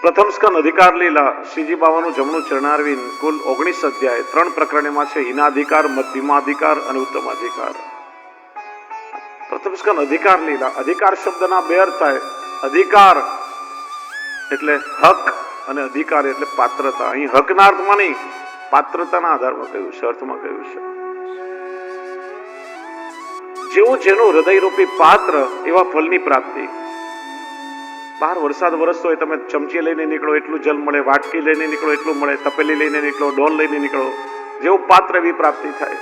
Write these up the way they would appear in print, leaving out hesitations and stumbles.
પ્રથમ સ્કંદ અધિકાર લીલા શ્રીજી બાવાનું જમણું ચરણારવિંદ કુલ 19 અધ્યાય 3 પ્રકરણમાં છે હિનાધિકાર, મધ્યમાધિકાર અને ઉત્તમાધિકાર. પ્રથમ સ્કંદ અધિકાર લીલા. અધિકાર શબ્દના બે અર્થ થાય. અધિકાર એટલે હક અને અધિકાર એટલે પાત્રતા. અહીં હકના અર્થમાં નહીં, પાત્રતાના આધારમાં કહ્યું છે, અર્થમાં કહ્યું છે. જેવું જેનું હૃદયરૂપી પાત્ર એવા ફળની પ્રાપ્તિ. બહાર વરસાદ વરસતો હોય, તમે ચમચી લઈને નીકળો એટલું જલ મળે, વાટકી લઈને નીકળો એટલું મળે, તપેલી લઈને નીકળો, ડોલ લઈને નીકળો, જેવું પાત્ર એવી પ્રાપ્તિ થાય.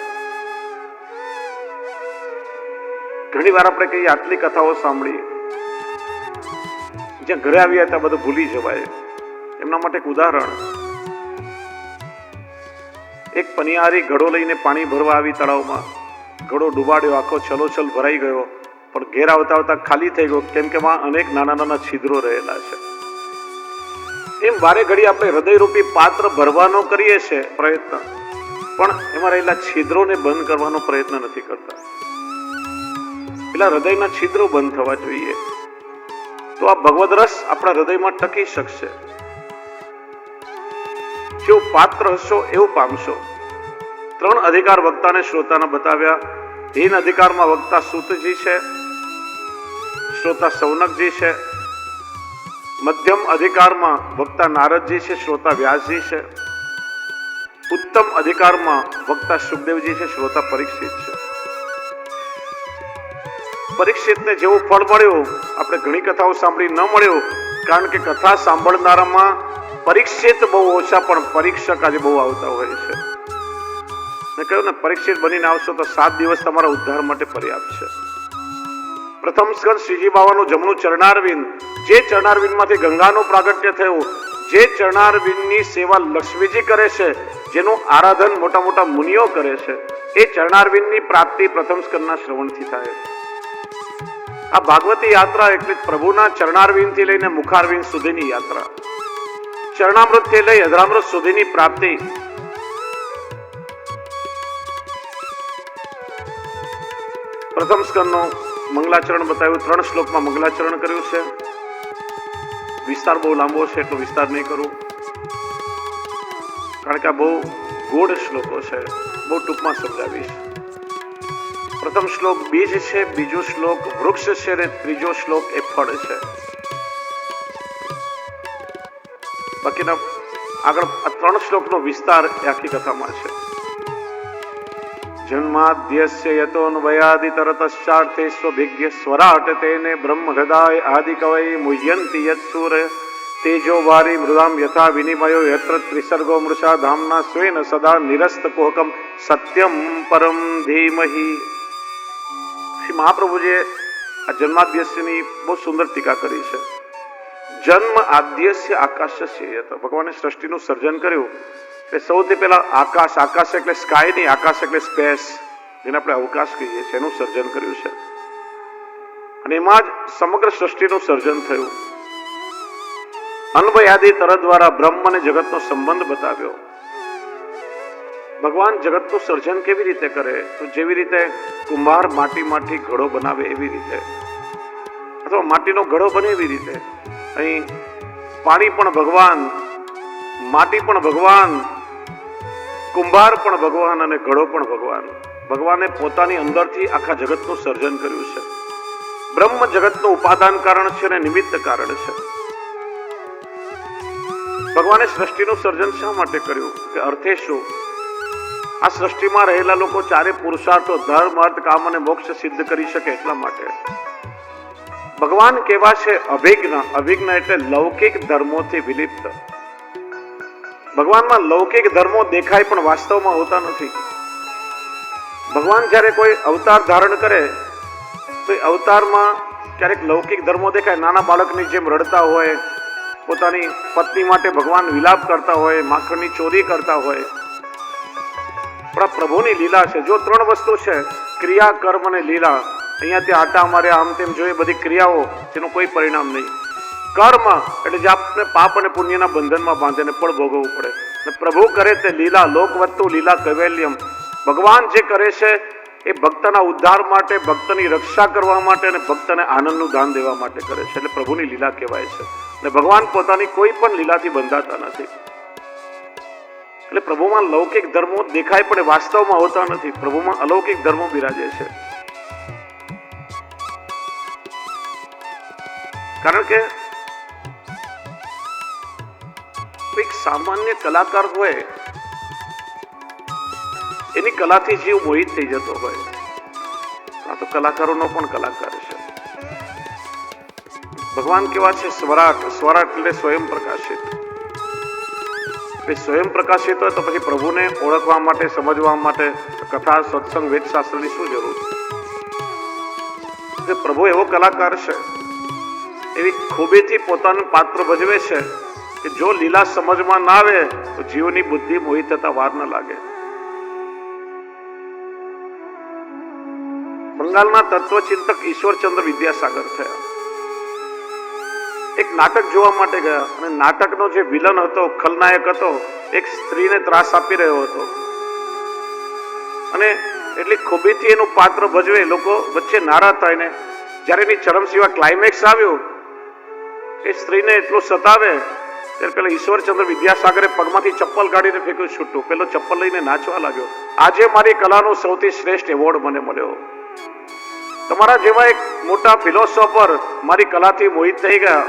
ઘણી વાર આપણે કહીએ આટલી કથાઓ સાંભળી, જ્યાં ઘરે આવ્યા ત્યાં બધું ભૂલી જવાય. એમના માટે એક ઉદાહરણ. એક પનિયારી ઘડો લઈને પાણી ભરવા આવી તળાવમાં. ઘડો ડૂબાડ્યો, આખો છલોછલ ભરાઈ ગયો, પણ ઘેર આવતા આવતા ખાલી થઈ ગયો, કેમ કે એમાં અનેક નાના નાના છિદ્રો રહેલા છે. એમ વારે ઘડી આપણે હૃદયરૂપી પાત્ર ભરવાનો કરીએ છીએ પ્રયત્ન, પણ એમાં રહેલા છિદ્રોને બંધ કરવાનો પ્રયત્ન નથી કરતા. પેલા હૃદયના છિદ્રો બંધ થવા જોઈએ, તો આ ભગવદ રસ આપણા હૃદયમાં ટકી શકશે. જેવું પાત્ર હશો એવું પામશો. 3 અધિકાર વક્તાને શ્રોતાને બતાવ્યા. હીન અધિકારમાં વક્તા સૂતજી છે, શ્રોતા સૌનકજી છે. મધ્યમ અધિકારમાં વક્તા નારદજી છે, શ્રોતા વ્યાસજી છે. ઉત્તમ અધિકારમાં વક્તા સુખદેવજી છે, શ્રોતા પરીક્ષિત છે. પરીક્ષિતને જેવું ફળ મળ્યું, આપણે ઘણી કથાઓ સાંભળી, ન મળ્યું, કારણ કે કથા સાંભળનારામાં પરીક્ષિત બહુ ઓછા પણ પરીક્ષક આજે બહુ આવતા હોય છે. મેં કહ્યું ને, પરીક્ષિત બનીને આવશો તો 7 દિવસ તમારા ઉદ્ધાર માટે પર્યાપ્ત છે. પ્રથમ સ્કંદ શ્રીજી બાવાનું જમણું ચરણારવિંદ. જે ચરણારવિંદમાંથી ગંગાનું પ્રાગટ્ય થયું, જે ચરણારવિંદની સેવા લક્ષ્મીજી કરે છે, જેનું આરાધન મોટા મોટા મુનિઓ કરે છે, એ ચરણારવિંદની પ્રાપ્તિ પ્રથમ સ્કંદના શ્રવણથી થાય. આ ભાગવતી યાત્રા એટલે પ્રભુના ચરણારવિંદથી લઈને મુખારવિંદ સુધીની યાત્રા. ચરણામૃતથી લઈ અધરામૃત સુધીની પ્રાપ્તિ. પ્રથમ સ્કંદનું મંગલાચરણ બતાવ્યું. 3 શ્લોકમાં મંગલાચરણ કર્યું છે. વિસ્તાર બહુ લાંબો છે, એટલો વિસ્તાર નહીં કરું, કારણ કે આ બહુ ગૂઢ શ્લોકો છે. બહુ ટૂંકમાં સમજાવીશ. પ્રથમ શ્લોક બીજ છે, બીજો શ્લોક વૃક્ષ છે, અને ત્રીજો શ્લોક એ ફળ છે. બાકીના આગળ 3 શ્લોકનો વિસ્તાર એ આખી કથામાં છે. જન્માદ્યસ્ય યતોન્વયાદિ તરતશ્ચાર્થે સ્વભિજ્ઞ સ્વરાટ તેને બ્રહ્મ હૃદય આદિ કવૈ મુહ્યંતિ યત્સુર તેજો વારી મૃદામ યથા વિનિમયો યત્ર ત્રિસર્ગો મૃષા ધામના સ્વેન સદા નિરસ્ત કોહકમ સત્યમ પરમ ધીમહિ. શ્રી મહાપ્રભુજીએ આ જન્માદ્યસ્યની બહુ સુંદર ટીકા કરી છે. જન્મ આદ્યસ્ય આકાશસ્ય યત. ભગવાને સૃષ્ટિનું સર્જન કર્યું એટલે સૌથી પહેલા આકાશ, આકાશ એટલે સ્કાય નહીં, આકાશ એટલે સ્પેસ, જેને આપણે અવકાશ કહીએ છીએ, એનું સર્જન કર્યું છે. અને એમાં જ સમગ્ર સૃષ્ટિનું સર્જન થયું. અન્વયાદી તરત દ્વારા બ્રહ્મ અને જગતનો સંબંધ બતાવ્યો. ભગવાન જગતનું સર્જન કેવી રીતે કરે? તો જેવી રીતે કુંભાર માટીમાંથી ઘડો બનાવે એવી રીતે, અથવા માટીનો ઘડો બને એવી રીતે. અહીં પાણી પણ ભગવાન, માટી પણ ભગવાન, કુંભાર પણ ભગવાન અને ઘડો પણ ભગવાન. ભગવાને પોતાની અંદરથી આખા જગતનું સર્જન કર્યું છે. બ્રહ્મ જગતનું ઉપાદાન કારણ છે અને નિમિત્ત કારણ છે. ભગવાને સૃષ્ટિનું સર્જન શા માટે કર્યું? કે અર્થે શું? આ સૃષ્ટિમાં રહેલા લોકો 4 પુરુષાર્થો ધર્મ, અર્થ, કામ અને મોક્ષ સિદ્ધ કરી શકે એટલા માટે. ભગવાન કેવા છે? અભિજ્ઞ. અભિજ્ઞ એટલે લૌકિક ધર્મોથી વિલિપ્ત. ભગવાનમાં લૌકિક ધર્મો દેખાય પણ વાસ્તવમાં હોતા નથી. ભગવાન જ્યારે કોઈ અવતાર ધારણ કરે તો એ અવતારમાં ક્યારેક લૌકિક ધર્મો દેખાય. નાના બાળકની જેમ રડતા હોય, પોતાની પત્ની માટે ભગવાન વિલાપ કરતા હોય, માખણની ચોરી કરતા હોય. પણ આ પ્રભુની લીલા છે. જો 3 વસ્તુ છે, ક્રિયા, કર્મ અને લીલા. અહીંયાથી આટા મારે, આમ તેમ જોઈએ, બધી ક્રિયાઓ જેનું કોઈ પરિણામ નહીં. કર્મ એટલે જે આપણે પાપ અને પુણ્યના બંધનમાં બાંધીને ફળ ભોગવવું પડે. પ્રભુ કરે તે લીલા લોકવત્તુ લીલા કૈવલ્યમ. ભગવાન જે કરે છે એ ભક્તના ઉદ્ધાર માટે, ભક્તની રક્ષા કરવા માટે અને ભક્તને આનંદનું દાન દેવા માટે કરે છે. એટલે પ્રભુની લીલા કહેવાય છે. અને ભગવાન પોતાની કોઈ પણ લીલાથી બંધાતા નથી. એટલે પ્રભુમાં લૌકિક ધર્મો દેખાય પણ એ વાસ્તવમાં હોતા નથી. પ્રભુમાં અલૌકિક ધર્મો બિરાજે છે. કારણ કે એક સામાન્ય કલાકાર હોય, એની કલાથી જીવ મોહિત થઈ જતો હોય. આ તો કલાકારોનો પણ કલાકાર છે. ભગવાન કેવા છે? સ્વરાટ. સ્વરાટ એટલે સ્વયં પ્રકાશિત. સ્વયં પ્રકાશિત હોય તો પછી પ્રભુને ઓળખવા માટે, સમજવા માટે કથા, સત્સંગ, વેદશાસ્ત્રની શું જરૂર? પ્રભુ એવો કલાકાર છે, એવી ખૂબીથી પોતાનું પાત્ર ભજવે છે કે જો લીલા સમજમાં ના આવે તો જીવની બુદ્ધિ મોહિત થતા વાર ન લાગે. બંગાળના તત્વચિંતક ઈશ્વરચંદ્ર વિદ્યાસાગર થયા. એક નાટક જોવા માટે ગયા અને નાટકનો જે વિલન હતો, ખલનાયક હતો, એક સ્ત્રીને ત્રાસ આપી રહ્યો હતો અને એટલી ખૂબીથી એનું પાત્ર ભજવે, લોકો વચ્ચે નારાજ થાય ને જ્યારે એની ચરમસીમા ક્લાઇમેક્સ આવ્યું, એ સ્ત્રીને એટલું સતાવે ત્યારે પેલા ઈશ્વરચંદ્ર વિદ્યાસાગરે પગમાંથી ચપ્પલ કાઢીને ફેંક્યું છૂટું. પેલો ચપ્પલ લઈને નાચવા લાગ્યો. આજે મારી કલાનો સૌથી શ્રેષ્ઠ એવોર્ડ મને મળ્યો. તમારા જેવા એક મોટા ફિલોસોફર મારી કલાથી મોહિત થઈ ગયા,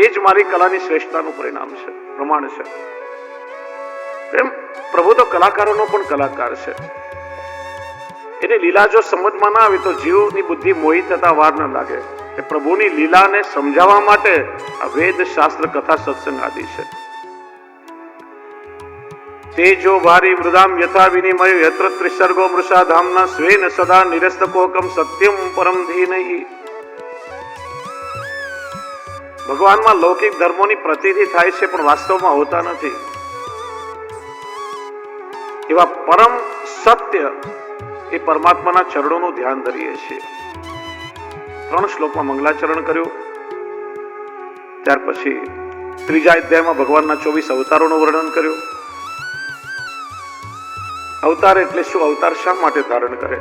એ જ મારી કલાની શ્રેષ્ઠતાનું પરિણામ છે, પ્રમાણ છે. એમ પ્રભુ તો કલાકારોનો પણ કલાકાર છે. એની લીલા જો સમજમાં ના આવે તો જીવની બુદ્ધિ મોહિત થતા વાર ન લાગે. એ પ્રભુની લીલાને સમજાવવા માટે આ વેદ, શાસ્ત્ર, કથા, સત્સંગ આદિ છે. તેજો ભારી મૃદામ યથા વિનિમય યત્ર ત્રિસર્ગો મૃષા ધામના સ્વેન સદા નિરસ્તકોકમ સત્યમ પરમ ધીનહિ. ભગવાનમાં લૌકિક ધર્મોની પ્રતીતિ થાય છે પણ વાસ્તવમાં હોતા નથી. એવા પરમ સત્ય એ પરમાત્માના ચરણોનું ધ્યાન ધરીએ છીએ. 3 શ્લોકમાં મંગલાચરણ કર્યું. ત્યાર પછી 3જા અધ્યાયમાં ભગવાનના 24 અવતારોનું વર્ણન કર્યું. અવતાર એટલે શું? અવતાર શા માટે ધારણ કરે?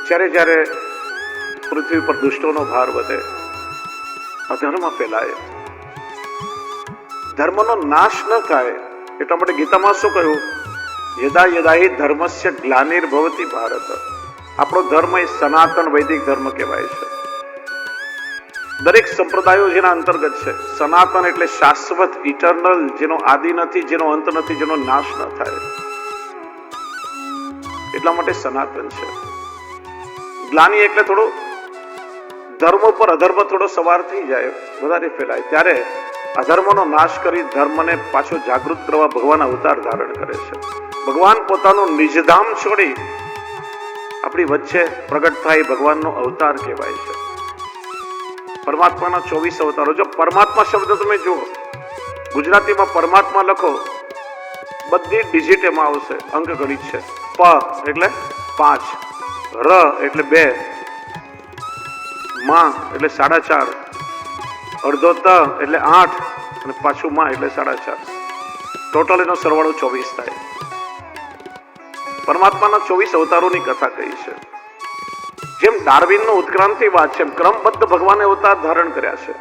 જ્યારે જ્યારે પૃથ્વી પર દુષ્ટોનો ભાર વધે, અધર્મ ફેલાય, ધર્મનો નાશ ન થાય એટલા માટે ગીતામાં શું કહ્યું? યદા યદા હિ ધર્મસ્ય ગ્લાનિર્ભવતિ ભારત. આપણો ધર્મ એ સનાતન વૈદિક ધર્મ કહેવાય છે. દરેક સંપ્રદાયો જેના અંતર્ગત છે. સનાતન એટલે શાશ્વત, ઇટર્નલ, જેનો આદિ નથી, જેનો અંત નથી, જેનો નાશ ન થાય, એટલા માટે સનાતન છે. ગ્લાની એટલે થોડું ધર્મ પર અધર્મ થોડો સવાર થઈ જાય, વધારે ફેલાય, ત્યારે અધર્મનો નાશ કરી ધર્મને પાછો જાગૃત કરવા ભગવાન અવતાર ધારણ કરે છે. ભગવાન પોતાનું નિજધામ છોડી આપણી વચ્ચે પ્રગટ થાય, ભગવાનનો અવતાર કહેવાય છે. પરમાત્માના 24 અવતારો. જો પરમાત્મા શબ્દ તમે જુઓ, ગુજરાતીમાં પરમાત્મા લખો, બધી ડિજિટ એમાં આવશે, અંક ગણિત છે. પ એટલે 5, ર એટલે 2, મા એટલે 4.5, અડધો ત એટલે 8 અને પાછું મા એટલે 4.5. ટોટલ એનો સરવાળો 24 થાય. પરમાત્માના 24 અવતારોની કથા કહી છે. જેમ ડાર્વિનનો ઉત્ક્રાંતિવાદ છે, એમ ક્રમબદ્ધ ભગવાને અવતાર ધારણ કર્યા છે.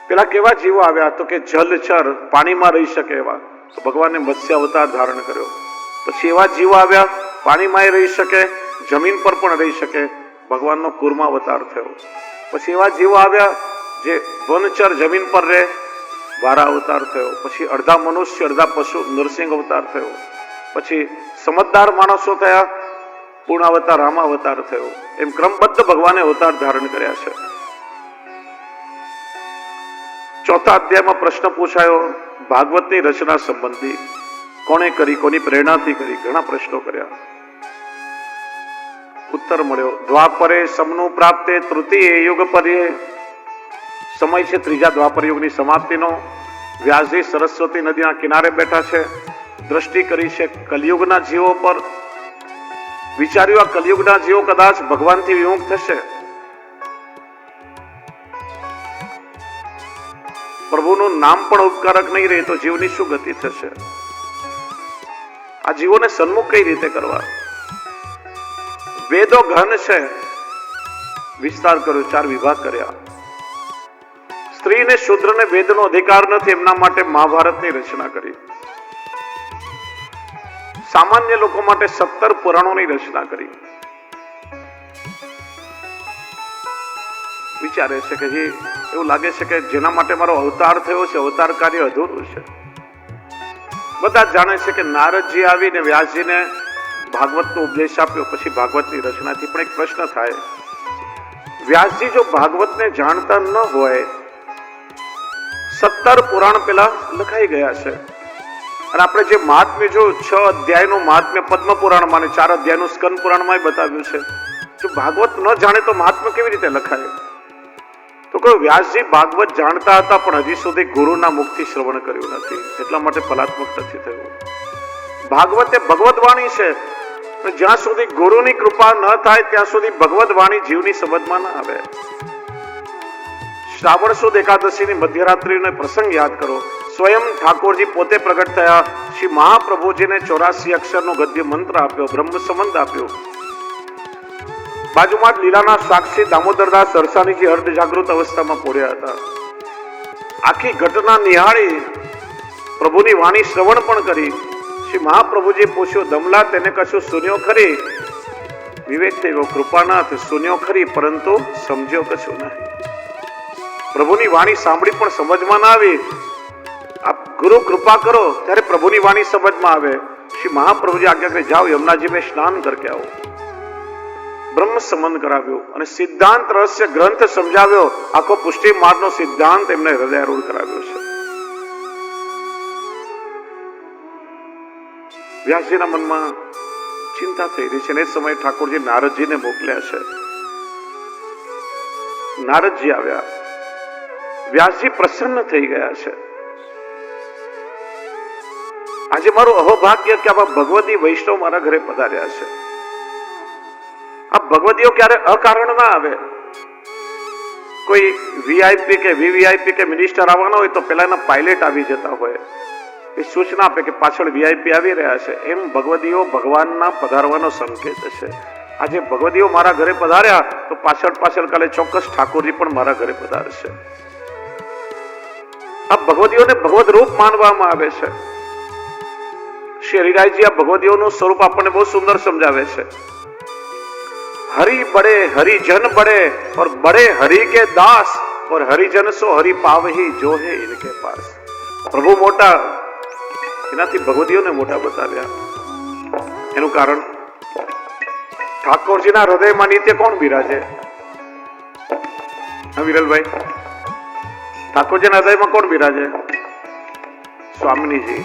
પેલા કેવા જીવો આવ્યા તો કે જલચર, પાણીમાં રહી શકે એવા, તો ભગવાને મત્સ્ય અવતાર ધારણ કર્યો. પછી એવા જીવો આવ્યા પાણીમાં રહી શકે, જમીન પર પણ રહી શકે, ભગવાનનો કૂર્મા અવતાર થયો. પછી એવા જીવો આવ્યા જે વનચર, જમીન પર રહે, વારા અવતાર થયો. પછી અડધા મનુષ્ય અડધા પશુ, નરસિંહ અવતાર થયો. પછી સમજદાર માણસો થયા, પૂર્ણાવતાર, રામાવતાર થયો. એમ ક્રમબદ્ધ ભગવાને અવતાર ધારણ કર્યા છે. 4થા અધ્યાયમાં પ્રશ્ન પૂછાયો ભાગવતની રચના સંબંધી. કોણે કરી, કોની પ્રેરણાથી કરી? ઘણા પ્રશ્નો કર્યા. ઉત્તર મળ્યો. દ્વાપરે સમનું પ્રાપ્તે તૃતીય યુગ પર્યે. સમય છે 3જા દ્વાપર યુગની સમાપ્તિનો. વ્યાસજી સરસ્વતી નદીના કિનારે બેઠા છે, દ્રષ્ટિ કરી છે કલયુગના જીવો પર. વિચાર્યું આ કલયુગના જીવો કદાચ ભગવાનથી વિમુખ થશે, પ્રભુનું નામ પણ ઉપકારક નહીં રહે તો જીવની શું ગતિ થશે? આ જીવોને સન્મુખ કઈ રીતે કરવા? વેદો ઘન છે, વિસ્તાર કર્યો, 4 વિભાગ કર્યા. સ્ત્રી ને શૂદ્ર ને વેદનો અધિકાર નથી, એમના માટે મહાભારતની રચના કરી. સામાન્ય લોકો માટે 17 પુરાણોની રચના કરી. વિચારે છે કે જે એવું લાગે છે કે જેના માટે મારો અવતાર થયો છે, અવતાર કાર્ય અધૂરું છે. બધા જાણે છે કે નારદજી આવીને વ્યાસજીને ભાગવતનો ઉપદેશ આપ્યો, પછી ભાગવતની રચનાથી. પણ એક પ્રશ્ન થાય, વ્યાસજી જો ભાગવતને જાણતા ન હોય, 17 પુરાણ પેલા લખાઈ ગયા છે, અને આપણે જે મહાત્મ્ય જો 6 અધ્યાયનું મહાત્મ્ય પદ્મ પુરાણમાં અને 4 અધ્યાયનું સ્કંદ પુરાણમાં બતાવ્યું છે. જો ભાગવત ન જાણે તો મહાત્મ્ય કેવી રીતે લખાય? તો કોઈ વ્યાસજી ભાગવત જાણતા હતા, પણ હજી સુધી ગુરુના મુખથી શ્રવણ કર્યું નથી, એટલા માટે ફલાત્મક નથી થયું. ભાગવત એ ભગવત વાણી છે, જ્યાં સુધી ગુરુની કૃપા ન થાય ત્યાં સુધી ભગવત વાણી જીવની સમજમાં ન આવે. શ્રાવણ સુદ એકાદશીની મધ્યરાત્રિનો પ્રસંગ યાદ કરો. સ્વયં ઠાકોરજી પોતે પ્રગટ થયા, શ્રી મહાપ્રભુજીને 84 અક્ષરનો ગદ્ય મંત્ર આપ્યો, બ્રહ્મ સંબંધ આપ્યો. બાજુમાં જ લીલાના સાક્ષી દામોદરદાસ સરસાણીજી અર્ધ જાગૃત અવસ્થામાં પોર્યા હતા. આખી ઘટના નિહાળી પ્રભુની વાણી શ્રવણ પણ કરી. શ્રી મહાપ્રભુજી પૂછ્યું, દમલા તેને કશું સુન્યો ખરી? વિવેક થઈ ગયો, કૃપાનાથ સુન્યો ખરી, પરંતુ સમજ્યો કશું નહીં. પ્રભુની વાણી સાંભળી પણ સમજમાં ના આવી. આપ ગુરુ કૃપા કરો ત્યારે પ્રભુની વાણી સમજમાં આવે. શ્રી મહાપ્રભુજી આજ્ઞા કરી, જાઓ યમુનાજી મેં સ્નાન કરકે આવો. બ્રહ્મ સંબંધ કરાવ્યો અને સિદ્ધાંત રહસ્ય ગ્રંથ સમજાવ્યો. આખો પુષ્ટિ માર્ગનો સિદ્ધાંત એમને હૃદયારૂઢ કરાવ્યો છે. વ્યાસજીના મનમાં ચિંતા થઈ રહી છે, અને એ સમયે ઠાકોરજી નારદજીને મોકલ્યા છે. નારદજી આવ્યા, વ્યાસજી પ્રસન્ન થઈ ગયા છે. આજે મારું અહોભાગ્ય કે આવા ભગવતી વૈષ્ણવ મારા ઘરે પધાર્યા છે. આ ભગવતીઓ ક્યારે અકારણ ના આવે. કોઈ વીઆઈપી કે વીવીઆઈપી કે મિનિસ્ટર આવવાનો હોય તો પેલા એના પાયલટ આવી જતા હોય, એ સૂચના આપે કે પાછળ વીઆઈપી આવી રહ્યા છે. એમ ભગવતીઓ ભગવાનના પધારવાનો સંકેત છે. આજે ભગવતીઓ મારા ઘરે પધાર્યા તો પાછળ કાલે ચોક્કસ ઠાકોરજી પણ મારા ઘરે પધારશે. આ ભગવતીઓને ભગવત રૂપ માનવામાં આવે છે. શ્રી હરિરાયજી આ ભગવતીઓનું સ્વરૂપ આપણને બહુ સુંદર સમજાવે છે. हरि बड़े हरिजन बड़े और बड़े हरि के दास और हरिजन सो हरि पावही जो है इनके पास. प्रभु मोटा એનાથી ભગવતીઓને મોટા બતાવ્યા. એનું કારણ ઠાકોરજીના હૃદયમાં નિત્ય કોણ બિરાજે? હા વિરલભાઈ, ઠાકોરજીના હૃદયમાં કોણ બિરાજે? સ્વામીજી.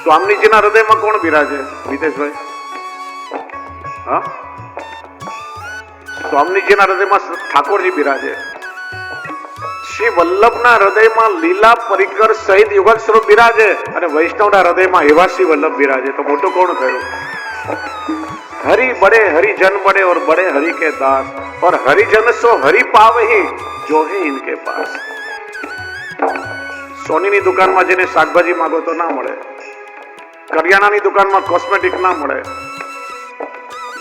સ્વામીજીના હૃદયમાં કોણ બિરાજે? વિદેશભાઈ. હા, સ્વામીજીના હૃદયમાં ઠાકોરજી બિરાજે. શ્રી વલ્લભના હૃદયમાં લીલા પરિકર સહિત યુગલ સ્વરૂપ બિરાજે, અને વૈષ્ણવના હૃદયમાં એવા શ્રી વલ્લભ બિરાજે. તો મોટું કોણ થયું? हरि बड़े हरिजन बड़े और बड़े हरि के दास और हरिजन सो हरि पावही जो है इनके पास. સોનીની દુકાનમાં જઈને શાકભાજી માંગો તો ના મળે, કરિયાણાની દુકાનમાં કોસ્મેટિક ના મળે.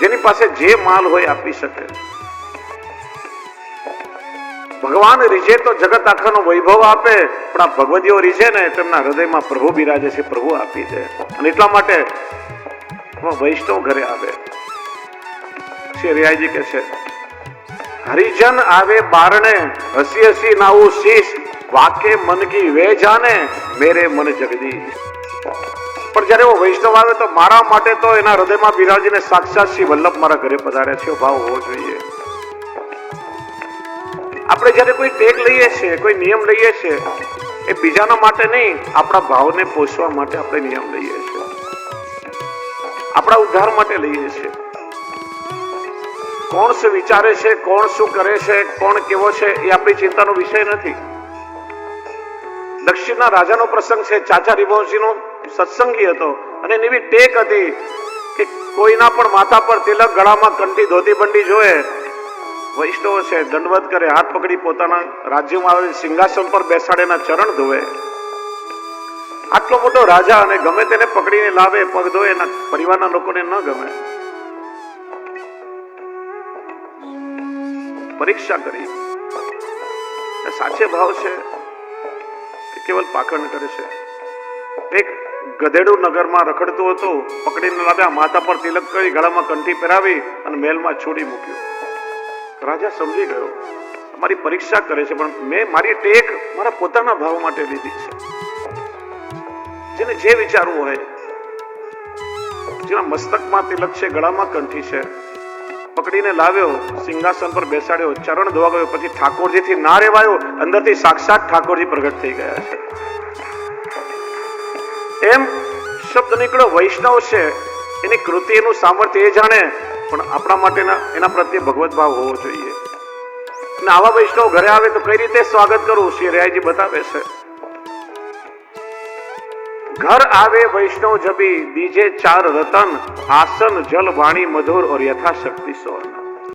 જેની પાસે જે માલ હોય આપી શકે. ભગવાન રીઝે તો જગત આખાનો વૈભવ આપે, પણ આ ભગવદીઓ રીઝે ને તેમના હૃદયમાં પ્રભુ બિરાજે છે, પ્રભુ આપી દે. અને એટલા માટે વૈષ્ણવ ઘરે આવે. શ્રી હરિયાજી કહે છે, હરિજન આવે બારણે હસી હસી નાવું શીશ વાકે મન કી વે જાને મેરે મન જગદીશ. પણ જયારે એવો વૈષ્ણવ આવે તો મારા માટે તો એના હૃદયમાં બિરાજીને સાક્ષાત શ્રી વલ્લભ મારા ઘરે પધાર્યા છે ભાવ હોવો જોઈએ. આપણે જયારે કોઈ ટેગ લઈએ છીએ, કોઈ નિયમ લઈએ છીએ, એ બીજાના માટે નહીં, આપણા ભાવને પોષવા માટે આપણે નિયમ લઈએ છીએ, આપણા ઉદ્ધાર માટે લઈએ છીએ. કોણ શું વિચારે છે, કોણ શું કરે છે, કોણ કેવો છે, એ આપણી ચિંતાનો વિષય નથી. દક્ષિણના રાજાનો પ્રસંગ છે. ચાચા રિભોજીનો સત્સંગી હતો અને એની ટેક હતી કે કોઈના પણ માથા પર તિલક, ગળામાં કંઠી, ધોતી બંડી જોએ. વૈષ્ણવ છે, દંડવત કરે, હાથ પકડી પોતાના રાજ્યમાં આવેલ સિંહાસન પર બેસાડે, એના ચરણ ધોવે. આટલો મોટો રાજા અને ગમે તેને પકડીને લાવે, પગ ધોય, એના પરિવારના લોકોને ન ગમે. પરીક્ષા કરી. સાચે ભાવ છે કે કેવલ પાખંડ કરે છે? એક ગધેડું નગરમાં રખડતું હતું, પકડીને લાવ્યા, માથા પર તિલક કરી, ગળામાં કંઠી પહેરાવી અને મહેલમાં છોડી મૂક્યું. રાજા સમજી ગયો, મારી પરીક્ષા કરે છે, પણ મેં મારી ટેક મારા પોતાના ભાવ માટે લીધી છે. જેને જે વિચારવું હોય, જેના મસ્તકમાં તિલક છે, ગળામાં કંઠી છે, પકડીને લાવ્યો, સિંહાસન પર બેસાડ્યો, ચરણ ધોવા ગયો, પછી ઠાકોરજીથી ના રહેવાયો, અંદરથી સાક્ષાત ઠાકોરજી પ્રગટ થઈ ગયા છે. એમ શબ્દ નીકળ્યો. વૈષ્ણવ છે, એની કૃતિ, એનું સામર્થ્ય એ જાણે, પણ આપણા માટે એના પ્રત્યે ભગવત ભાવ હોવો જોઈએ. અને આવા વૈષ્ણવ ઘરે આવે તો કઈ રીતે સ્વાગત કરવું, શ્રી રાયજી બતાવે છે. घर आवे वैष्णव जबी, दीजे चार रतन, आसन जल वाणी मधुर और यथाशक्ति सोना.